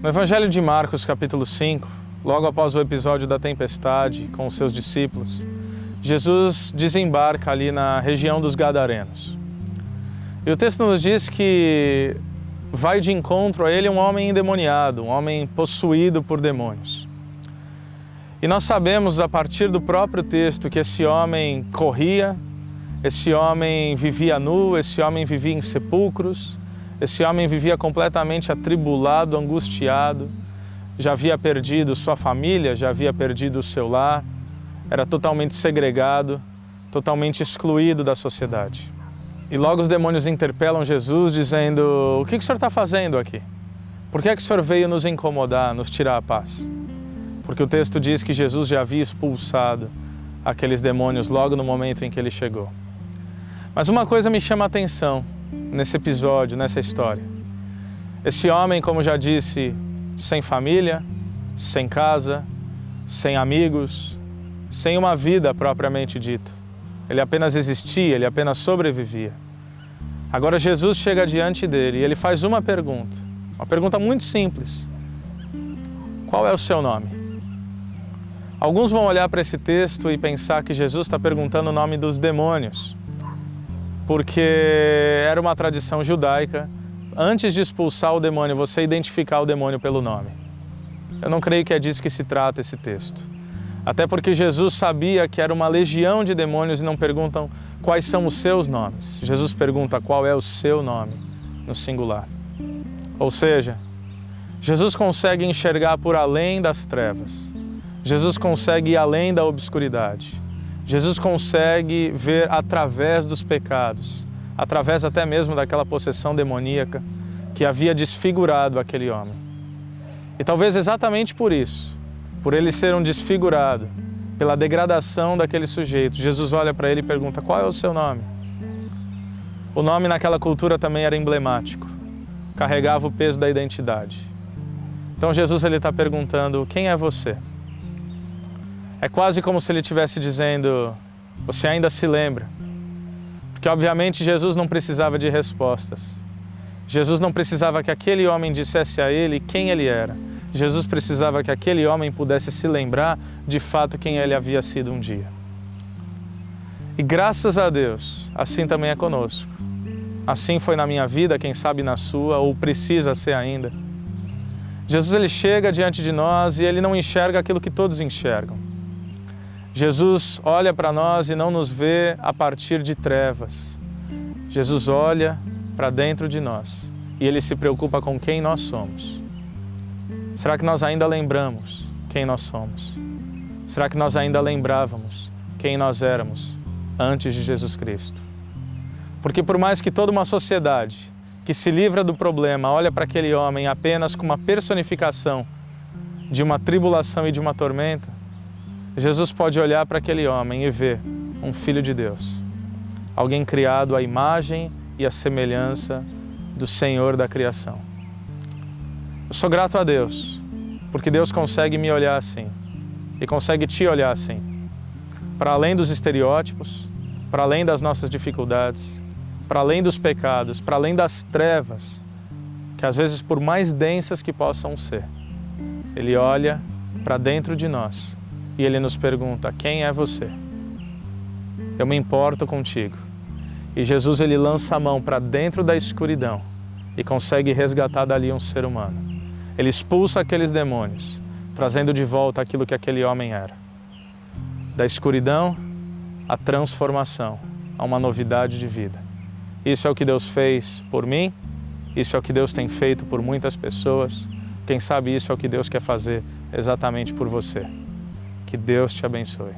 No Evangelho de Marcos, capítulo 5, logo após o episódio da tempestade com os seus discípulos, Jesus desembarca ali na região dos Gadarenos. E o texto nos diz que vai de encontro a ele um homem endemoniado, um homem possuído por demônios. E nós sabemos a partir do próprio texto que esse homem corria, esse homem vivia nu, esse homem vivia em sepulcros, esse homem vivia completamente atribulado, angustiado, já havia perdido sua família, já havia perdido o seu lar, era totalmente segregado, totalmente excluído da sociedade. E logo os demônios interpelam Jesus dizendo: o que o senhor está fazendo aqui? Por que é que o senhor veio nos incomodar, nos tirar a paz? Porque o texto diz que Jesus já havia expulsado aqueles demônios logo no momento em que ele chegou. Mas uma coisa me chama a atenção nesse episódio, nessa história. Esse homem, como já disse, sem família, sem casa, sem amigos, sem uma vida propriamente dita. Ele apenas existia, ele apenas sobrevivia. Agora Jesus chega diante dele e ele faz uma pergunta muito simples. Qual é o seu nome? Alguns vão olhar para esse texto e pensar que Jesus está perguntando o nome dos demônios, porque era uma tradição judaica, antes de expulsar o demônio, você identificar o demônio pelo nome. Eu não creio que é disso que se trata esse texto. Até porque Jesus sabia que era uma legião de demônios e não perguntam quais são os seus nomes. Jesus pergunta qual é o seu nome, no singular. Ou seja, Jesus consegue enxergar por além das trevas. Jesus consegue ir além da obscuridade. Jesus consegue ver através dos pecados, através até mesmo daquela possessão demoníaca que havia desfigurado aquele homem. E talvez exatamente por isso, por ele ser um desfigurado, pela degradação daquele sujeito, Jesus olha para ele e pergunta: qual é o seu nome? O nome naquela cultura também era emblemático, carregava o peso da identidade. Então Jesus está perguntando: quem é você? É quase como se ele estivesse dizendo: você ainda se lembra? Porque obviamente Jesus não precisava de respostas. Jesus não precisava que aquele homem dissesse a ele quem ele era. Jesus precisava que aquele homem pudesse se lembrar de fato quem ele havia sido um dia. E graças a Deus, assim também é conosco. Assim foi na minha vida, quem sabe na sua, ou precisa ser ainda. Jesus ele chega diante de nós e ele não enxerga aquilo que todos enxergam. Jesus olha para nós e não nos vê a partir de trevas. Jesus olha para dentro de nós e ele se preocupa com quem nós somos. Será que nós ainda lembramos quem nós somos? Será que nós ainda lembrávamos quem nós éramos antes de Jesus Cristo? Porque por mais que toda uma sociedade que se livra do problema olha para aquele homem apenas como uma personificação de uma tribulação e de uma tormenta, Jesus pode olhar para aquele homem e ver um filho de Deus, alguém criado à imagem e à semelhança do Senhor da criação. Eu sou grato a Deus, porque Deus consegue me olhar assim, e consegue te olhar assim, para além dos estereótipos, para além das nossas dificuldades, para além dos pecados, para além das trevas, que às vezes por mais densas que possam ser, Ele olha para dentro de nós e Ele nos pergunta: quem é você? Eu me importo contigo. E Jesus ele lança a mão para dentro da escuridão e consegue resgatar dali um ser humano. Ele expulsa aqueles demônios, trazendo de volta aquilo que aquele homem era. Da escuridão, à transformação, a uma novidade de vida. Isso é o que Deus fez por mim, isso é o que Deus tem feito por muitas pessoas. Quem sabe isso é o que Deus quer fazer exatamente por você. Que Deus te abençoe.